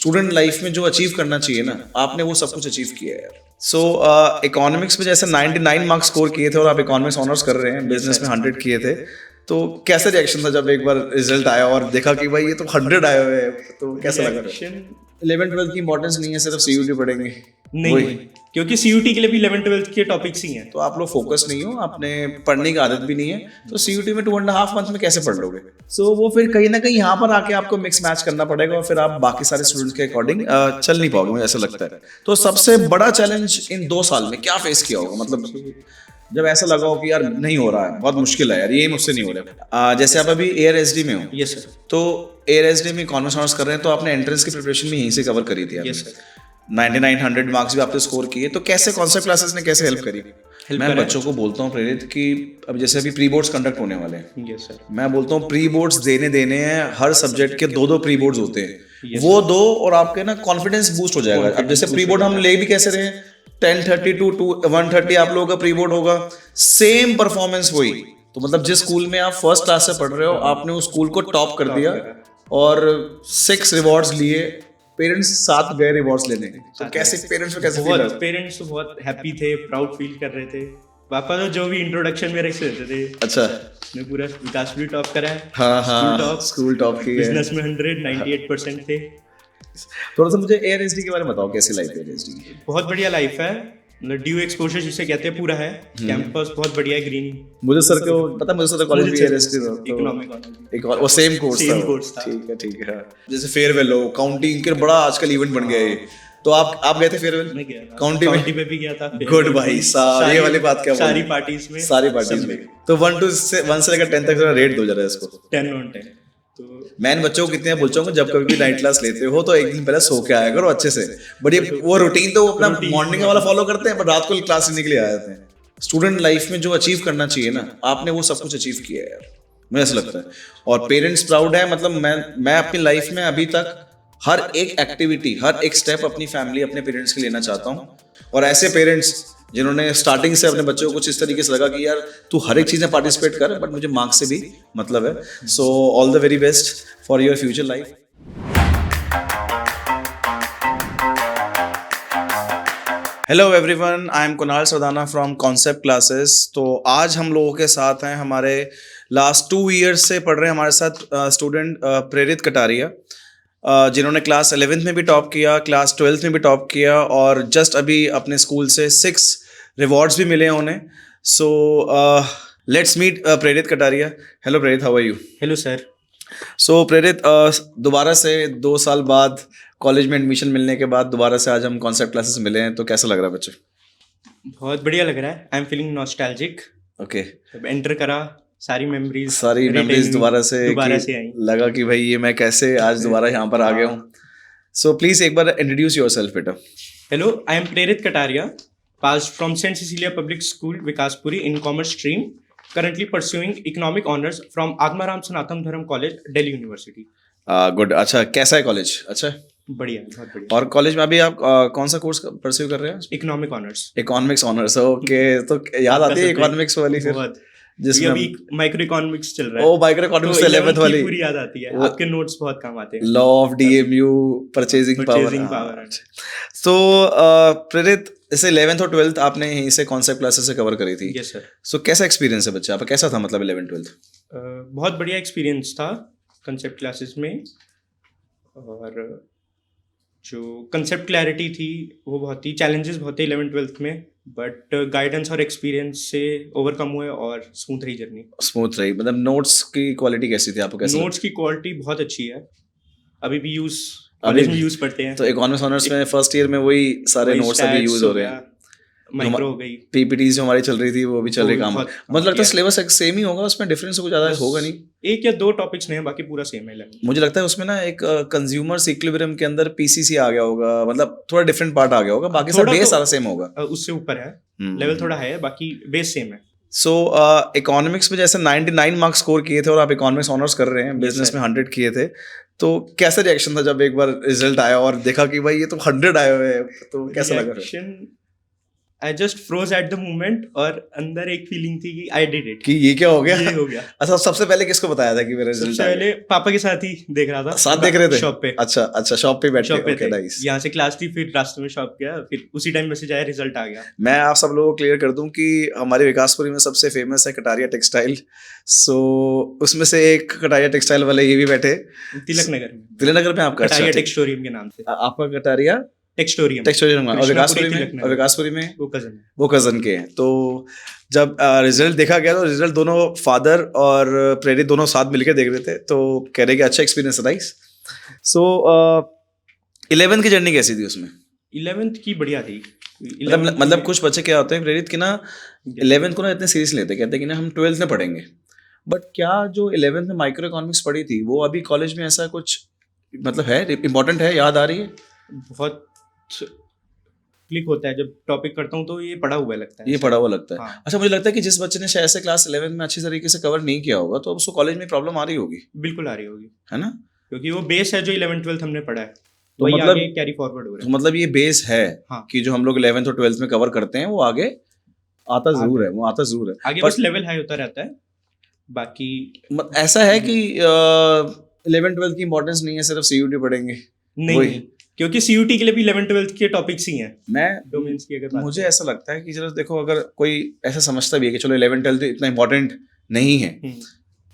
Student life में जो achieve करना चाहिए ना, आपने वो सब कुछ अचीव किया है यार। सो इकोनॉमिक्स में जैसे 99 मार्क्स स्कोर किए थे और आप इकोनॉमिक्स ऑनर्स कर रहे हैं, बिजनेस में 100 किए थे, तो कैसा रिएक्शन था जब एक बार रिजल्ट आया और देखा कि भाई ये तो 100 आए हुए हैं, तो कैसा लगा? 11 12 की इंपॉर्टेंस नहीं है, सिर्फ सीयूटी पढ़ेंगे नहीं, क्योंकि सीयूटी के लिए भी 11 12 के टॉपिक्स ही हैं। तो आप लोग फोकस नहीं हो, आपने पढ़ने की आदत भी नहीं है, तो सीयूटी में 2.5 मंथ में कैसे पढ़ लोगे? सो वो फिर कहीं ना कहीं यहाँ पर आके आपको मिक्स मैच करना पड़ेगा और फिर आप बाकी सारे स्टूडेंट्स के अकॉर्डिंग चल नहीं पाओगे, मुझे ऐसा लगता है। तो सबसे बड़ा चैलेंज इन 2 साल में क्या फेस किया होगा? मतलब जब ऐसा लगा हो कि यार नहीं हो रहा है, बहुत मुश्किल है यार, ये मुझसे नहीं हो रहा है। जैसे आप अभी एयर एसडी में हो, यस सर, तो एयर एसडी में कॉमर्स ऑनर्स कर रहे हैं, तो आपने एंट्रेंस की प्रिपरेशन भी यहीं से कवर करी थी। यस सर, 99 100 मार्क्स भी आपने स्कोर किए, तो कैसे कॉन्सेप्ट क्लासेस ने कैसे हेल्प करी? मैं बच्चों को बोलता हूँ प्रेरित कि अब जैसे अभी प्री बोर्ड्स कंडक्ट होने वाले हैं, यस सर, मैं बोलता हूँ प्री बोर्ड्स देने हैं, हर सब्जेक्ट के 2 प्री बोर्ड्स होते हैं, वो दो और आपके ना कॉन्फिडेंस बूस्ट हो जाएगा। अब जैसे प्री बोर्ड हम ले भी कैसे रहे हैं, 10:30 to 1:30 आप लोगों का प्री बोर्ड होगा, सेम परफॉर्मेंस वही। तो मतलब जिस स्कूल में आप फर्स्ट क्लास से पढ़ रहे हो, आपने उस स्कूल को टॉप कर दिया और 6 रिवॉर्ड्स लिए, पेरेंट्स साथ गए रिवॉर्ड्स लेने। तो कैसे पेरेंट्स को कैसे फील बहुत पेरेंट्स तो बहुत हैप्पी थे, प्राउड फील कर रहे थे। पापा तो जो भी इंट्रोडक्शन मेरे से देते थे, अच्छा, मैं पूरा विकास भी टॉप करा है, हाँ स्कूल टॉप की है, बिजनेस में 198% थे। थोड़ा सा मुझे एयर एसडी के बारे में बताओ, कैसी लाइफ है एयर एसडी की? बहुत बढ़िया लाइफ है, मतलब ड्यू एक्सपोजर जिसे कहते हैं पूरा है। कैंपस बहुत बढ़िया है, ग्रीन। मुझे सर को पता है, मुझे सर कॉलेज भी एयर एसडी था, इकोनॉमिक एक और वो सेम कोर्स था। ठीक है। जैसे फेयरवेल हो, काउंटिंग के बड़ा आजकल इवेंट बन गया है, तो आप गए थे फेयरवेल? मैं गया था, काउंटी पे भी गया था। गुड भाई साहब, ये वाली बात क्या? सारी पार्टीज में तो 1 से लेकर 10 तक रेट दो जरा इसको। 10 on 10। तो मैं इन बच्चों को कितने बोल चाहूंगा, जब कभी भी नाइट क्लास लेते हो तो एक दिन पहले सो के आया करो अच्छे से। बट ये वो रूटीन तो वो अपना मॉर्निंग वाला फॉलो करते हैं, पर रात को क्लास लेने के लिए आ जाते हैं। स्टूडेंट लाइफ में जो अचीव करना चाहिए ना, आपने वो सब कुछ अचीव किया है यार, मुझे ऐसा लगता है। और पेरेंट्स प्राउड है, मतलब मैं अपनी लाइफ में अभी तक हर एक एक्टिविटी, हर एक स्टेप अपनी फैमिली, अपने पेरेंट्स के लेना चाहता हूँ। और ऐसे पेरेंट्स जिन्होंने स्टार्टिंग से अपने बच्चों को कुछ इस तरीके से लगा कि यार तू हर एक चीज़ में पार्टिसिपेट कर, बट मुझे मार्क्स से भी मतलब है। So all the very best for your future life. Hello everyone, I am Kunal Sadana from concept classes. तो आज हम लोगों के साथ हैं, हमारे लास्ट 2 ईयर्स से पढ़ रहे हैं हमारे साथ स्टूडेंट प्रेरित कटारिया, जिन्होंने क्लास 11th में भी टॉप किया, क्लास 12th में भी टॉप किया और जस्ट अभी अपने स्कूल से 6 रिवॉर्ड्स भी मिले हैं उन्हें। सो let's meet Prerit Kataria. Hello Prerit, how are you? Hello sir. So Prerit, दोबारा से 2 साल बाद कॉलेज में एडमिशन मिलने के बाद दोबारा से आज हम कॉन्सेप्ट क्लासेस मिले हैं, तो कैसा लग रहा है बच्चे? बहुत बढ़िया लग रहा है। I am feeling nostalgic. Okay, जब एंटर करा सारी मेमोरीज दोबारा से आई। लगा कि भाई ये मैं कैसे आज दोबारा यहाँ पर आ गया हूँ। सो प्लीज एक बार इंट्रोड्यूस योरसेल्फ बेटा। हेलो, आई एम प्रेरित Kataria, passed from St. Cecilia Public School, Vikaspuri in commerce stream, currently pursuing economic honors from Agmaram Sanatam Dharam College, Delhi University. Good, अच्छा कैसा है कॉलेज? अच्छा है, बढ़िया, बहुत बढ़िया। और कॉलेज में अभी आप कौन सा कोर्स परस्यू कर रहे हैं? Economic honours. Economics honours, okay. तो याद आती है इकोनॉमिक्स वाली फिर? बहुत, जिसमें अभी माइक्रो इकोनॉमिक्स चल रहा है। ओ माइक्रो इकोनॉमिक्स 11th वाली पूरी याद आती है, आपके नोट्स बहुत काम आते हैं। Law of DMU, purchasing power. तो प्रेरित, जैसे 11th और 12th आपने यहीं से कॉन्सेप्ट क्लासेस से कवर करी थी। Yes sir. सो कैसा एक्सपीरियंस है बच्चे आपका, कैसा था मतलब 11th 12th? बहुत बढ़िया एक्सपीरियंस था कंसेप्ट क्लासेस में, और जो कंसेप्ट क्लैरिटी थी वो बहुत ही, चैलेंजेस बहुत थे 11th 12th में, बट गाइडेंस और एक्सपीरियंस से ओवरकम हुए और स्मूथ रही जर्नी। स्मूथ रही, मतलब नोट्स की क्वालिटी कैसी थी आपको? कैसे? नोट्स की क्वालिटी बहुत अच्छी है, अभी भी कॉलेज में यूज पढ़ते हैं। तो इकोनॉमिक्स ऑनर्स में फर्स्ट ईयर में वही सारे नोट्स अभी यूज हो रहे हैं। माइक्रो हो गई, पीपीटीज जो हमारी चल रही थी वो भी चल रही काम। मतलब लगता है सिलेबस सेम ही होगा, उसमें डिफरेंस कुछ ज्यादा होगा नहीं? 1 या 2 टॉपिक्स नहीं है, बाकी पूरा सेम है। मुझे लगता है उसमें ना एक कंज्यूमर इक्विलिब्रियम के अंदर पीसीसी आ गया होगा, मतलब थोड़ा डिफरेंट पार्ट आ गया होगा, बाकी सब बेस सारा सेम होगा। उससे ऊपर है, लेवल थोड़ा है, बाकी बेस सेम है। सो इकोनॉमिक्स में जैसे 99 मार्क्स स्कोर किए थे और आप इकोनॉमिक्स ऑनर्स कर रहे हैं, बिजनेस में 100 किए थे, तो कैसा रिएक्शन था जब एक बार रिजल्ट आया और देखा कि भाई ये तो 100 आए हुए हैं, तो कैसा लगा? I just froze at the moment और अंदर एक फीलिंग थी कि आई डिड इट, कि ये क्या हो गया? ये हो गया। अच्छा, सबसे पहले किसको बताया था कि मेरा रिजल्ट सबसे पहले पापा के साथ ही देख रहा था, साथ देख रहे थे शॉप पे। अच्छा अच्छा, शॉप पे बैठ शॉप के, पे ओके थे, नाइस। यहाँ से क्लास थी, फिर रास्ते में शॉप गया, फिर उसी टाइम मैसेज आया, रिजल्ट आ गया। मैं आप सब लोगों को क्लियर कर दूं कि हमारे विकासपुरी में सबसे फेमस है कटारिया टेक्सटाइल। सो उसमें से एक कटारिया टेक्सटाइल वाले ये भी बैठे तिलक नगर में, तिलक नगर में आपका। कटारिया अच्छा, टेक्सटोरियम के नाम से। आपका कटारिया टेक्सटोरियम टेक्सटाइल और विकासपुरी तिलक में, नगर। और विकासपुरी में वो कजन है। वो कजन के हैं। तो जब रिजल्ट देखा गया तो रिजल्ट दोनों फादर और प्रेरित दोनों साथ मिलकर देख रहे थे, तो कह रहे कि अच्छा एक्सपीरियंस है नाइस। सो 11th की जर्नी कैसी थी उसमें? 11th की बढ़िया थी। मतलब कुछ बच्चे क्या होते हैं प्रेरित कि ना 11th को ना इतने सीरियस लेते, कहते हैं कि ना हम 12th में पढ़ेंगे। बट क्या जो 11th में माइक्रो इकोनॉमिक्स पढ़ी थी वो अभी कॉलेज में ऐसा कुछ मतलब है, इम्पोर्टेंट है, याद आ रही है? बहुत क्लिक होता है जब टॉपिक करता हूँ, तो ये पढ़ा हुआ लगता है, ये पढ़ा हुआ लगता है। हाँ। अच्छा, मुझे लगता है कि जिस बच्चे ने शायद से क्लास 11 में अच्छी तरीके से कवर नहीं किया होगा तो अब उसको कॉलेज में प्रॉब्लम आ रही होगी, बिल्कुल आ रही होगी, है ना? क्योंकि वो बेस है जो 11th-12th हमने पढ़ा है, तो वही मतलब आगे कैरी फॉरवर्ड हो रहा तो मतलब ये बेस है हाँ। कि जो हम लोग 11th और 12th में कवर करते हैं वो आगे आता जरूर है, वो आता जरूर है। आगे, पर बस लेवल हाई होता रहता है। बाकी ऐसा है कि 11th-12th की इंपॉर्टेंस नहीं है, सिर्फ सीयूटी पढ़ेंगे नहीं, क्योंकि सीयूटी के लिए भी 11th-12th के टॉपिक्स ही हैं, मैं डोमेन्स की अगर बात मुझे ऐसा लगता है कि चलो देखो, अगर कोई ऐसा समझता भी है कि चलो 11th-12th इतना इंपॉर्टेंट नहीं है,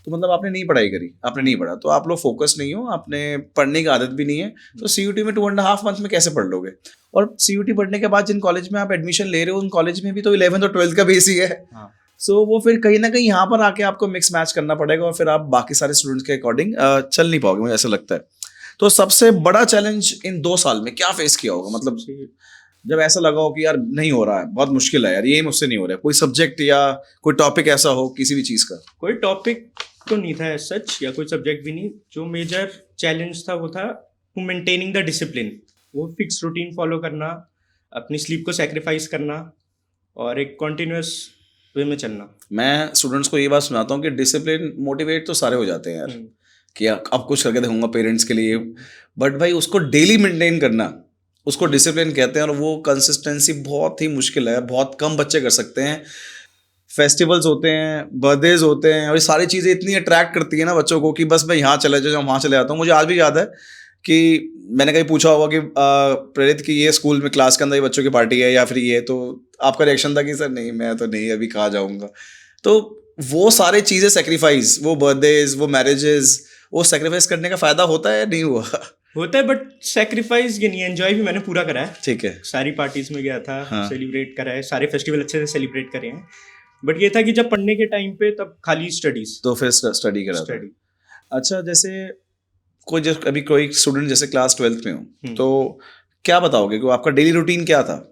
तो मतलब आपने नहीं पढ़ाई करी, आपने नहीं पढ़ा, तो आप लोग फोकस नहीं हो, आपने पढ़ने की आदत भी नहीं है, तो सीयूटी में 2.5 मंथ में कैसे पढ़ लोगे? और सीयूटी पढ़ने के बाद जिन कॉलेज में आप एडमिशन ले रहे हो उन कॉलेज में भी तो 11th और 12th का बेस ही है। हाँ। सो वो फिर कहीं ना कहीं यहाँ पर आके आपको मिक्स मैच करना पड़ेगा और फिर आप बाकी सारे स्टूडेंट्स के अकॉर्डिंग चल नहीं पाओगे, मुझे ऐसा लगता है। तो सबसे बड़ा चैलेंज इन 2 साल में क्या फेस किया होगा? मतलब जब ऐसा लगा हो कि यार नहीं हो रहा है, बहुत मुश्किल है यार, ये मुझसे नहीं हो रहा है, कोई सब्जेक्ट या कोई टॉपिक ऐसा हो किसी भी चीज़ का? कोई टॉपिक तो नहीं था सच, या कोई सब्जेक्ट भी नहीं। जो मेजर चैलेंज था वो था मेंटेनिंग द डिसिप्लिन, वो फिक्स रूटीन फॉलो करना, अपनी स्लीप को सेक्रीफाइस करना और एक कॉन्टिन्यूस वे में चलना। मैं स्टूडेंट्स को ये बात सुनाता हूँ कि डिसिप्लिन मोटिवेट तो सारे हो जाते हैं यार, कि अब कुछ करके देखूंगा पेरेंट्स के लिए, बट भाई उसको डेली मेंटेन करना, उसको डिसिप्लिन कहते हैं, और वो कंसिस्टेंसी बहुत ही मुश्किल है, बहुत कम बच्चे कर सकते हैं। फेस्टिवल्स होते हैं, बर्थडेज होते हैं, और ये सारी चीज़ें इतनी अट्रैक्ट करती है ना बच्चों को कि बस मैं यहाँ चले जाऊँ, वहाँ चले जाता हूँ। मुझे आज भी याद है कि मैंने कहीं पूछा होगा कि प्रेरित की ये स्कूल में क्लास के अंदर ये बच्चों की पार्टी है या फिर ये, तो आपका रिएक्शन था कि सर नहीं, मैं तो नहीं, अभी कहाँ जाऊँगा। तो वो सारी चीज़ें सेक्रीफाइस, वो बर्थडेज, वो मैरिजेस, वो सेक्रीफाइस करने का फ़ायदा होता है नहीं हुआ? होता है, बट सेक्रीफाइस ये नहीं है, एंजॉय भी मैंने पूरा करा है। ठीक है, सारी पार्टीज में गया था, हाँ। सेलिब्रेट करा है, सारे फेस्टिवल अच्छे से सेलिब्रेट करे हैं। बट ये था कि जब पढ़ने के टाइम पे तब खाली स्टडीज, तो फिर स्टडी करा था। स्टडी। अच्छा, जैसे अभी कोई स्टूडेंट जैसे क्लास 12th में हो, तो क्या बताओगे कि आपका डेली रूटीन क्या था?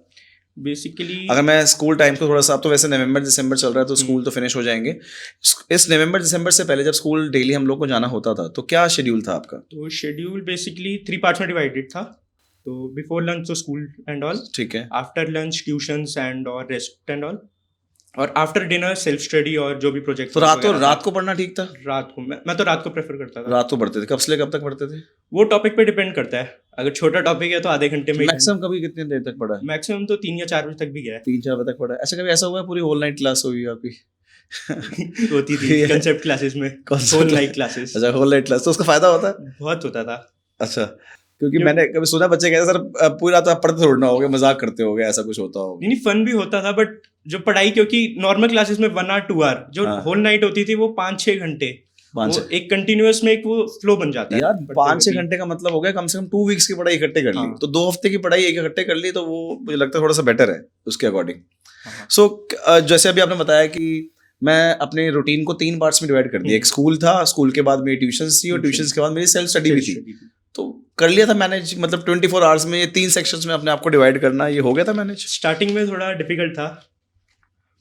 बेसिकली अगर मैं स्कूल टाइम को थोड़ा सा, अब तो वैसे नवंबर दिसंबर चल रहा है तो स्कूल तो फिनिश हो जाएंगे, इस नवंबर दिसंबर से पहले जब स्कूल डेली हम लोग को जाना होता था तो क्या शेड्यूल था आपका? तो शेड्यूल बेसिकली 3 पार्ट्स में डिवाइडेड था। तो बिफोर लंच तो स्कूल एंड ऑल, ठीक है, आफ्टर लंच ट्यूशंस एंड और रेस्ट एंड ऑल, और आफ्टर डिनर सेल्फ स्टडी और जो भी प्रोजेक्ट। तो रात को पढ़ना ठीक था? रात को मैं तो रात को प्रेफर करता था। रात को पढ़ते थे? कब से कब तक पढ़ते थे? वो टॉपिक पे डिपेंड करता है, अगर छोटा टॉपिक है तो आधे घंटे में। मैक्सिमम कभी कितनी देर तक पढ़ा है? मैक्सिमम तो 3 या 4 बजे तक भी गया है। 3-4 बजे तक पढ़ा है? अच्छा, कभी ऐसा हुआ है पूरी होल नाइट क्लास हुई आपकी? होती थी कंसेप्ट क्लासेस में, होल नाइट क्लासेस। अच्छा, होल नाइट क्लास, तो उसका फायदा होता है? बहुत होता था। अच्छा, क्योंकि मैंने कभी सुना बच्चे कहते सर पूरी रात आप पढ़ते थोड़ा होगे, मजाक करते होगे, ऐसा कुछ होता होगा? नहीं, फन भी होता था, बट जो पढ़ाई, क्योंकि नॉर्मल क्लासेस में 1 और 2 आवर, जो होल नाइट होती थी वो 5-6 घंटे, वो एक कंटिन्यूअस में एक वो फ्लो बन जाता है यार। 5-6 घंटे का मतलब हो गया कम से कम 2 वीक्स की पढ़ाई इकट्ठे कर ली। तो 2 हफ्ते की पढ़ाई एक इकट्ठे कर ली, तो वो मुझे लगता है थोड़ा सा बेटर है उसके अकॉर्डिंग। सो जैसे अभी आपने बताया कि मैं अपने रूटीन को 3 पार्ट्स में डिवाइड कर दिया। एक स्कूल था, स्कूल के बाद मेरी ट्यूशन थी, और ट्यूशन के बाद मेरी सेल्फ स्टडी भी थी। तो कर लिया था मैनेज, मतलब 24 आवर्स में ये 3 सेक्शंस में अपने आप को डिवाइड करना, ये हो गया था मैनेज? स्टार्टिंग में थोड़ा डिफिकल्ट था,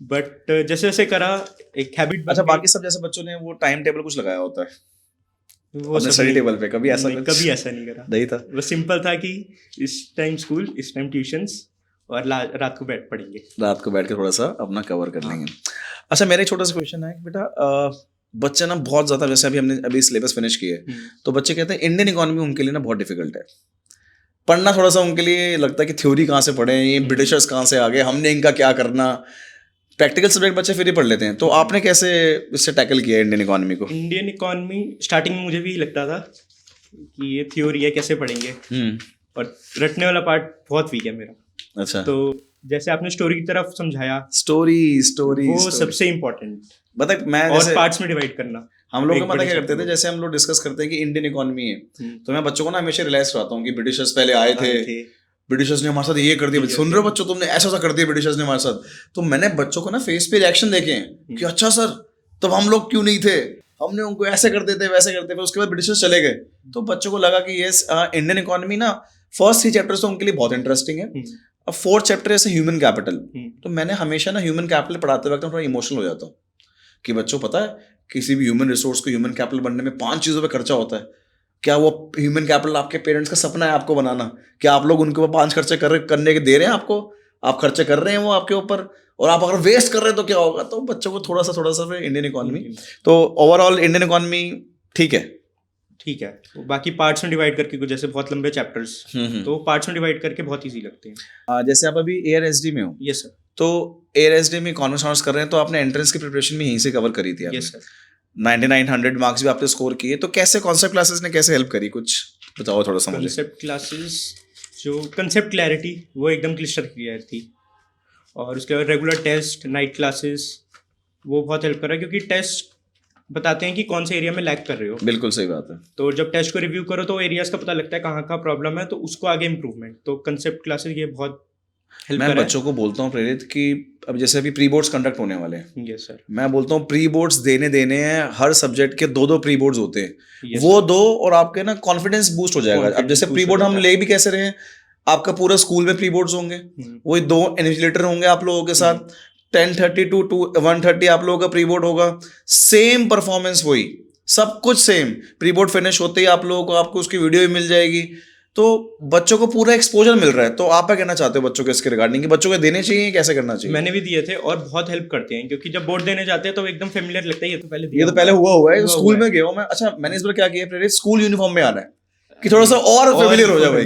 बट जैसे जैसे करा एक हैबिट। अच्छा, बाकी सब जैसे बच्चों ने वो टाइम टेबल कुछ लगाया होता है वो स्टडी टेबल पे, कभी ऐसा कभी ऐसा नहीं करा, नहीं था? वो सिंपल था कि इस टाइम स्कूल, इस टाइम ट्यूशंस, और रात को बैठ पढ़ेंगे, रात को बैठ के थोड़ा सा अपना कवर कर लेंगे। अच्छा, मेरा एक छोटा सा क्वेश्चन है बेटा, बच्चे ना बहुत ज़्यादा, जैसे हमने सिलेबस फिनिश किए, तो बच्चे कहते हैं इंडियन इकोनॉमी उनके लिए ना बहुत डिफिकल्ट है। पढ़ना थोड़ा सा उनके लिए लगता है कि थ्योरी कहाँ से पढ़े, ये ब्रिटिशर्स कहाँ से आ गए, हमने इनका क्या करना। प्रैक्टिकल सब्जेक्ट बच्चे फिर ही पढ़ लेते हैं। तो आपने कैसे इससे टैकल किया इंडियन इकोनॉमी को? इंडियन इकॉनमी स्टार्टिंग में मुझे भी लगता था कि ये थ्योरी है, कैसे पढ़ेंगे, और रटने वाला पार्ट बहुत वीक है मेरा। अच्छा। तो जैसे आपने स्टोरी की तरफ समझाया, स्टोरी वो सबसे इम्पोर्टेंट, मतलब मैं और जैसे पार्ट्स में डिवाइड करना। हम लोग एक का पता बड़े क्या करते chapter थे, में। जैसे हम लोग डिस्कस करते हैं कि इंडियन इकोनॉमी है, तो मैं बच्चों को ना हमेशा रियलाइज कराता हूँ कि ब्रिटिशर्स पहले आए थे, ब्रिटिशर्स ने हमारे साथ ये कर दिया, सुन रहे हो बच्चों, तुमने ऐसा ऐसा कर दिया ब्रिटिशर्स ने हमारे साथ। तो मैंने बच्चों को ना फेस पे रिएक्शन देखे हैं कि अच्छा सर तब हम लोग क्यों नहीं थे, हमने उनको ऐसे कर देते वैसे करते, फिर उसके बाद ब्रिटिशर्स चले गए। तो बच्चों को लगा कि ये इंडियन इकोनॉमी ना फर्स्ट 3 चैप्टर्स तो उनके लिए बहुत इंटरेस्टिंग है। अब 4th चैप्टर है ह्यूमन कैपिटल। तो मैंने हमेशा ना ह्यूमन कैपिटल पढ़ाते वक्त थोड़ा इमोशनल हो जाता हूँ कि बच्चों पता है किसी भी ह्यूमन रिसोर्स को ह्यूमन कैपिटल बनने में 5 चीज़ों पे खर्चा होता है। क्या वो ह्यूमन कैपिटल आपके पेरेंट्स का सपना है आपको बनाना? क्या आप लोग उनके ऊपर 5 खर्चे करने के दे रहे हैं आपको? आप खर्चे कर रहे हैं वो आपके ऊपर, और आप अगर वेस्ट कर रहे हैं तो क्या होगा? तो बच्चों को थोड़ा सा फिर इंडियन इकोनॉमी, तो ओवरऑल इंडियन इकोनॉमी ठीक है। तो बाकी पार्ट्स में डिवाइड करके, कुछ जैसे बहुत लंबे चैप्टर्स, तो पार्ट्स में डिवाइड करके बहुत इजी लगते हैं। जैसे आप अभी ARSD में हो, यस सर। तो ARSD में इकोनॉमिक्स ऑनर्स कर रहे हैं, तो आपने एंट्रेंस की प्रिपरेशन भी यहीं से कवर करी थी? Yes sir. 9900 मार्क्स भी आपने स्कोर किए, तो कैसे कॉन्सेप्ट क्लासेस ने कैसे हेल्प करी, कुछ बताओ थोड़ा सा मुझे। कंसेप्ट क्लासेस, जो कंसेप्ट क्लैरिटी वो एकदम क्लिस्टर क्लियर थी, और उसके बाद रेगुलर टेस्ट, नाइट क्लासेस, वो बहुत हेल्प कर रहा है, क्योंकि टेस्ट बताते हैं कि कौन से एरिया में लैग कर रहे हो। बिल्कुल सही बात है। तो जब टेस्ट को रिव्यू करो तो एरियाज का पता लगता है कहाँ कहाँ प्रॉब्लम है, तो उसको आगे इम्प्रूवमेंट। तो कंसेप्ट क्लासेस ये बहुत हेल्प मैं कर रहा बच्चों को बोलता हूँ प्रेरित कि अब जैसे अभी प्री बोर्ड्स कंडक्ट होने वाले हैं, है। Yes sir. मैं बोलता हूँ प्री बोर्ड्स देने हैं, हर सब्जेक्ट के 2 प्री बोर्ड्स होते हैं, Yes, वो 2, और आपके ना कॉन्फिडेंस बूस्ट हो जाएगा। अब Confidence जैसे प्री boost बोर्ड हो हम जाता ले भी कैसे रहे हैं, आपका पूरा स्कूल में प्री बोर्ड्स होंगे, वही 2 इन्विजिलेटर होंगे आप लोगों के साथ, 10:30 to 1:30 आप लोगों का प्री बोर्ड होगा, सेम परफॉर्मेंस, वही सब कुछ सेम। प्री बोर्ड फिनिश होते ही आप लोगों को आपको उसकी वीडियो भी मिल जाएगी। तो बच्चों को पूरा एक्सपोजर मिल रहा है। तो आप क्या कहना चाहते हो बच्चों को इसके रिगार्डिंग, कि बच्चों को देने चाहिए, कैसे करना चाहिए? मैंने भी दिए थे और बहुत हेल्प करते हैं, क्योंकि जब बोर्ड देने जाते हैं तो एकदम फेमिलियर लगता है, ये तो पहले हुआ है, स्कूल में गया हूँ मैं। अच्छा, मैंने इस बार क्या किया प्रेरित, स्कूल यूनिफॉर्म में आना है कि थोड़ा सा और फेमिलियर हो जाए भाई,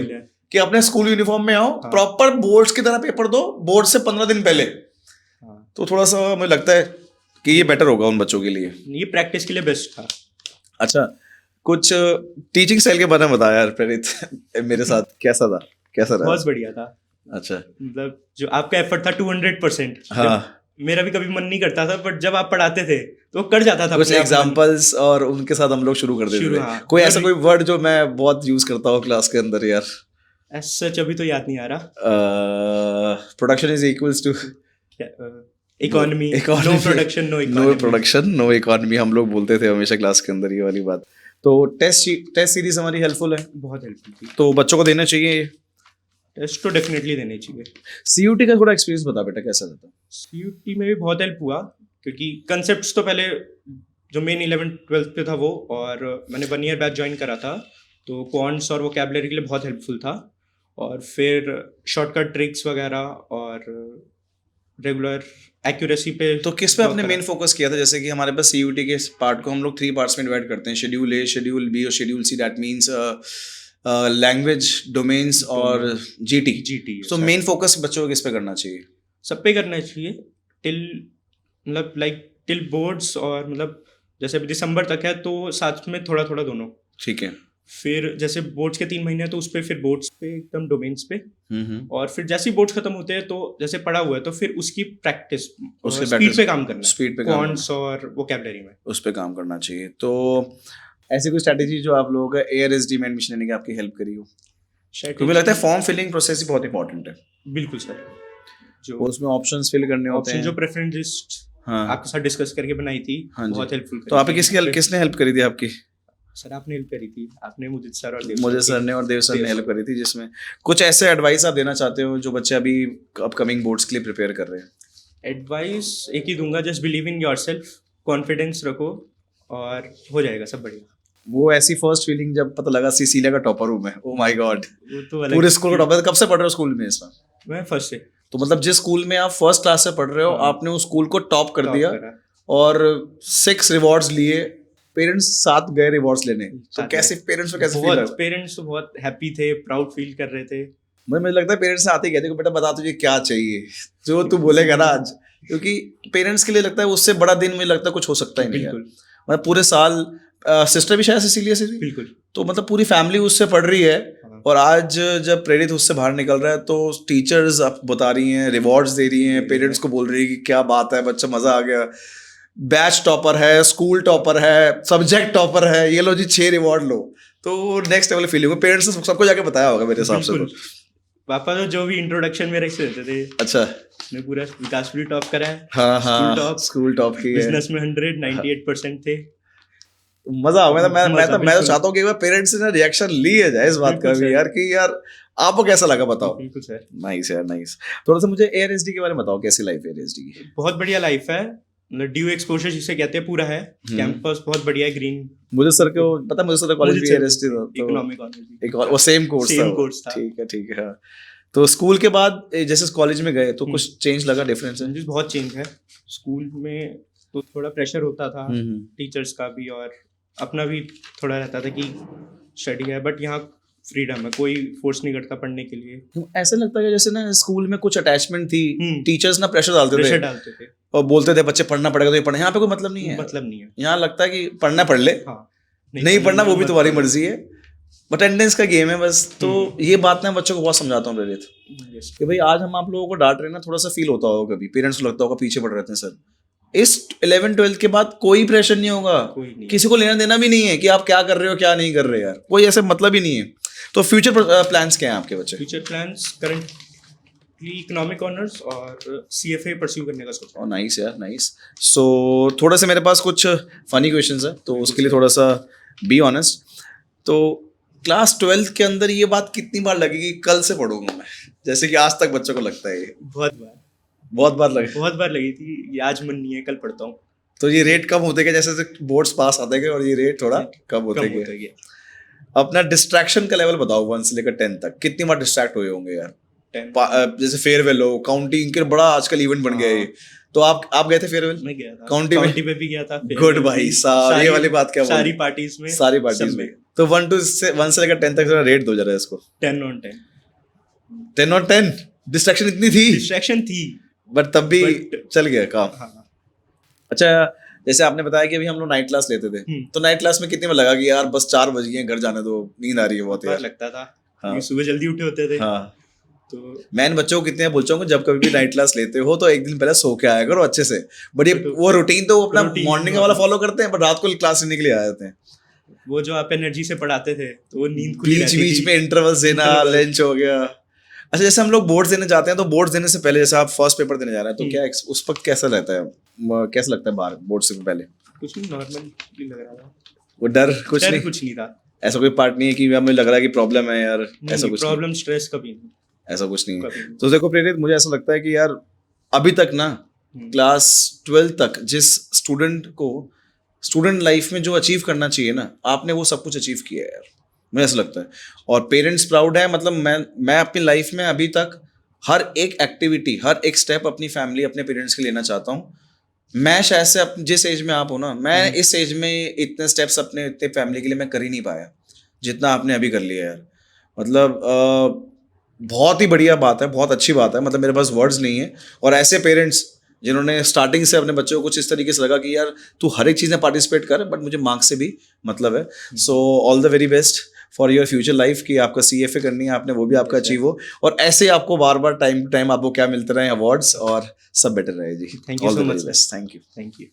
कि अपने स्कूल यूनिफॉर्म में आओ, प्रॉपर बोर्ड्स की तरह पेपर दो, बोर्ड से 15 दिन पहले। तो थोड़ा सा मुझे लगता है कि ये बेटर होगा उन बच्चों के लिए, ये प्रैक्टिस के लिए बेस्ट था। अच्छा, कुछ टीचिंग स्टाइल के बारे में बताया यार प्रेरित, मेरे साथ कैसा रहा? बहुत बढ़िया था। अच्छा, मतलब जो आपका एफर्ट था 200%। हाँ, मेरा भी कभी मन नहीं करता था, बट जब आप पढ़ाते थे तो कर जाता था। कुछ एग्जांपल्स और उनके साथ हम लोग शुरू कर देते थे। हाँ, कोई ऐसा कोई वर्ड जो मैं बहुत यूज करता हूँ क्लास के अंदर यार? एज सच अभी तो याद नहीं आ रहा। Production is equals to economy, no production no economy, हम लोग बोलते थे हमेशा क्लास के अंदर ये वाली बात। तो टेस्ट सीरीज हमारी हेल्पफुल है, बहुत हेल्पफुल थी। तो बच्चों को देना चाहिए टेस्ट, तो डेफिनेटली देने चाहिए। CUT का थोड़ा एक्सपीरियंस बता बेटा, कैसा रहता? CUT में भी बहुत हेल्प हुआ, क्योंकि कंसेप्ट्स तो पहले जो मेन 11th-12th पे था वो, और मैंने 1 ईयर बैच ज्वाइन करा था, तो क्वांट्स और वोकैबुलरी के लिए बहुत हेल्पफुल था। और फिर शॉर्टकट ट्रिक्स वगैरह और रेगुलर एक्यूरेसी पे। तो किस पे आपने मेन फोकस किया था? जैसे कि हमारे पास CUT के पार्ट को हम लोग 3 पार्ट्स में डिवाइड करते हैं, शेड्यूल A, शेड्यूल B और schedule C। That means language, domains और GT। तो मेन फोकस बच्चों को किस पे करना चाहिए? सब पे करना चाहिए, टिल बोर्ड्स, और मतलब जैसे अभी दिसंबर तक है तो साथ में थोड़ा थोड़ा दोनों। ठीक है। फिर जैसे बोर्ड्स के 3 महीने हैं तो उस पे, फिर बोर्ड्स पे एकदम डोमेन्स पे, और फिर जैसे ही बोर्ड्स खत्म होते हैं तो जैसे पढ़ा हुआ है तो फिर उसकी प्रैक्टिस, स्पीड पे काम करना, स्पीड पे क्वांट्स और वोकैबुलरी में उस पे काम करना चाहिए। तो ऐसी कोई स्ट्रैटेजी जो आप लोगों का ARSD में एडमिशन लेने की आपकी हेल्प करी हो? क्योंकि मुझे लगता है फॉर्म फिलिंग प्रोसेस ही बहुत इंपॉर्टेंट है। बिल्कुल सर, जो उसमें ऑप्शंस फिल करने होते हैं, जो प्रेफरेंस लिस्ट आपके साथ डिस्कस करके बनाई थी, बहुत हेल्पफुल। तो आपकी किसने हेल्प करी थी आपकी? सर आपने हेल्प करी थी, आपने मुझे सर और देव सर ने हेल्प करी थी। जिसमें कुछ ऐसे एडवाइस आप देना चाहते हो जो बच्चे अभी अपकमिंग बोर्ड्स के लिए प्रिपेयर कर रहे हैं? एडवाइस एक ही दूंगा, just believe in yourself, confidence रखो और हो जाएगा सब बढ़िया। वो ऐसी फर्स्ट फीलिंग जब पता लगा सिसिलिया का टॉपर हूँ मैं, ओ माय गॉड, तो पूरे स्कूल का टॉपर। कब से पढ़ रहे हो स्कूल में? इस बार मैं फर्स्ट से। तो मतलब जिस स्कूल में आप फर्स्ट क्लास से पढ़ रहे हो, आपने उस स्कूल को टॉप कर दिया और 6 रिवॉर्ड्स लिए, पेरेंट्स साथ गए रिवॉर्ड्स लेने, तो साथ कैसे पेरेंट्स को कैसे फील बहुत लगा? पेरेंट्स तो बहुत हैप्पी थे, प्राउड फील कर रहे थे। मुझे लगता है पेरेंट्स आते ही कहते हैं कि बेटा बता तुझे क्या चाहिए, जो तू बोलेगा ना आज, क्योंकि पेरेंट्स के लिए लगता है उससे बड़ा दिन मुझे लगता है कुछ हो सकता ही नहीं है। बिल्कुल मतलब पूरे साल सिस्टर भी शायद सिसिलिया से थी, बिल्कुल। तो मतलब पूरी फैमिली उससे पढ़ रही है, हाँ, और आज जब प्रेरित उससे बाहर निकल रहा है तो टीचर्स अब बता रही हैं, रिवॉर्ड्स दे रही हैं, पेरेंट्स को बोल रही है कि क्या बात है बच्चा, मजा आ गया, बैच टॉपर है, स्कूल टॉपर है, सब्जेक्ट टॉपर है, ये लो जी 6 रिवॉर्ड लो, तो नेक्स्ट लेवल फीलिंग पेरेंट्स ने सबको जाके बताया होगा मेरे हिसाब से। बिल्कुल। तो पापा तो जो भी इंट्रोडक्शन मेरे से देते थे, अच्छा, मैं पूरा विकासपुरी टॉप करा है, हाँ स्कूल टॉप, स्कूल टॉप की है, बिजनेस में 198% थे। मजा आ गया। मैं मजा, तो बिल्कुल। चाहता हूँ कि एक बार पेरेंट्स ने रिएक्शन लिया जाए इस बात का बिल्कुल भी सर। यार, कि यार आपको कैसा लगा बताओ। बिल्कुल सर, नाइस यार, नाइस। थोड़ा सा मुझे एआरएसडी के बारे में बताओ, कैसी लाइफ है एआरएसडी की? बहुत बढ़िया लाइफ है, मतलब ड्यू एक्सपोजर जिसे कहते हैं पूरा है। कैंपस बहुत बढ़िया है, ग्रीन। मुझे सर को पता, मुझे सर कॉलेज भी एआरएसडी था, तो इकोनॉमिक ऑनर्स एक और वो सेम कोर्स सेम कोर्स था। ठीक है हाँ। तो स्कूल के बाद जैसे कॉलेज में गए तो कुछ चेंज लगा, डिफरेंस है? चेंजेस बहुत चेंज है। स्कूल में तो थोड़ा प्रेशर होता था टीचर्स का भी, और अपना भी थोड़ा रहता था कि स्टडी है, बट यहाँ फ्रीडम है, कोई फोर्स नहीं करता पढ़ने के लिए। ऐसा लगता है जैसे ना स्कूल में कुछ अटैचमेंट थी, टीचर्स ना प्रेशर प्रेशर डालते डालते थे और बोलते थे बच्चे पढ़ना पड़ेगा तो ये पढ़े। यहाँ पे कोई मतलब नहीं है, मतलब नहीं है। यहाँ लगता है कि पढ़ना पढ़ ले, हाँ, नहीं पढ़ना वो भी तुम्हारी मर्जी है, अटेंडेंस का गेम है बस। तो ये बात मैं बच्चों को बहुत समझाता हूँ प्रेरित, कि भाई आज हम आप लोगों को डांट रहे हैं ना, थोड़ा सा फील होता होगा कभी, पेरेंट्स को लगता होगा पीछे पड़ रहे थे सर। इस 11th-12th के बाद कोई प्रेशर नहीं होगा, किसी को लेना देना भी नहीं है कि आप क्या कर रहे हो क्या नहीं कर रहे यार, कोई ऐसे मतलब ही नहीं है। तो फ्यूचर प्लान्स क्या हैं आपके बच्चे? Future plans currently economic honours और सीएफए परस्यू करने का सोच रहा हूं। नाइस यार, नाइस। सो थोड़ा सा मेरे पास कुछ फनी क्वेश्चंस है, तो उसके लिए थोड़ा सा बी ऑनेस्ट। तो क्लास 12th के अंदर ये बात कितनी बार लगेगी कल से पढ़ूंगा मैं, जैसे कि आज तक बच्चों को लगता है? ये बहुत बार लगी थी, ये आज मन नहीं है, कल पढ़ता हूँ। तो ये रेट कम होते गए जैसे बोर्ड्स पास आते गए, और ये रेट थोड़ा कम होते गए। अपना डिस्ट्रैक्शन का लेवल बताओ 1 से लेकर 10 तक, कितनी बार डिस्ट्रैक्ट हुए होंगे यार? जैसे फेयरवेल हो, काउंटिंग के बड़ा आजकल इवेंट बन गया है, तो आप गए थे फेयरवेल? मैं गया था, काउंटी पे भी गया था। गुड भाई, ये वाली बात क्या? सारी पार्टीज में तो 1 से लेकर 10 तक जरा रेट दो जरा इसको। 10 on 10। 10 on 10 डिस्ट्रैक्शन इतनी थी? डिस्ट्रैक्शन थी, बट तब भी चल गया काम। हाँ। अच्छा, जैसे आपने बताया कि अभी हम लोग नाइट क्लास लेते थे, तो नाइट क्लास में कितने में लगा कि यार बस 4 बज गए, घर जाने दो, नींद आ रही है बहुत यार? लगता था। हाँ। सुबह जल्दी उठे होते थे। हाँ। तो मैं इन बच्चों को कितने बोल चाहूंगा, जब कभी भी नाइट क्लास लेते हो तो एक दिन पहले सो के आया करो अच्छे से। बट ये वो रूटीन तो वो अपना मॉर्निंग वाला फॉलो करते हैं, बट रात को क्लास लेने के लिए आ जाते हैं। वो जो आप एनर्जी से पढ़ाते थे, तो वो नींद बीच में इंटरवल्स देना, लंच हो गया। अच्छा, जैसे हम लोग बोर्ड्स देने जाते हैं, तो बोर्ड्स देने से पहले जैसे आप फर्स्ट पेपर देने जा रहे हैं, तो क्या उस वक्त कैसा रहता है, कैसा लगता है बाहर बोर्ड से पहले? कुछ नहीं, नॉर्मल लग रहा था। वो डर कुछ नहीं था। ऐसा कोई पार्ट नहीं है कि हमें लग रहा है कि प्रॉब्लम है यार? ऐसा कुछ प्रॉब्लम स्ट्रेस कभी नहीं, ऐसा कुछ नहीं है। तो देखो प्रेरित, मुझे ऐसा लगता है कि यार अभी तक ना क्लास 12 तक जिस स्टूडेंट को स्टूडेंट लाइफ में जो अचीव करना चाहिए ना, आपने वो सब कुछ अचीव किया है यार, मुझे ऐसा लगता है। और पेरेंट्स प्राउड है, मतलब मैं अपनी लाइफ में अभी तक हर एक एक्टिविटी, हर एक स्टेप अपनी फैमिली, अपने पेरेंट्स के लेना चाहता हूँ। मैं शायद से जिस एज में आप हो ना, मैं इस एज में इतने स्टेप्स अपने इतने फैमिली के लिए मैं कर ही नहीं पाया जितना आपने अभी कर लिया यार। मतलब बहुत ही बढ़िया बात है, बहुत अच्छी बात है, मतलब मेरे पास वर्ड्स नहीं है। और ऐसे पेरेंट्स जिन्होंने स्टार्टिंग से अपने बच्चों को कुछ इस तरीके से लगा कि यार तू हर एक चीज़ में पार्टिसिपेट कर, बट मुझे मार्क्स से भी मतलब है। So all the very best for your future life, कि आपका CFA करनी है आपने, वो भी आपका अचीव हो, और ऐसे आपको बार बार टाइम टू टाइम आपको क्या मिलते रहे अवार्ड्स, और सब बेटर रहे जी। Thank you so much. Thank you.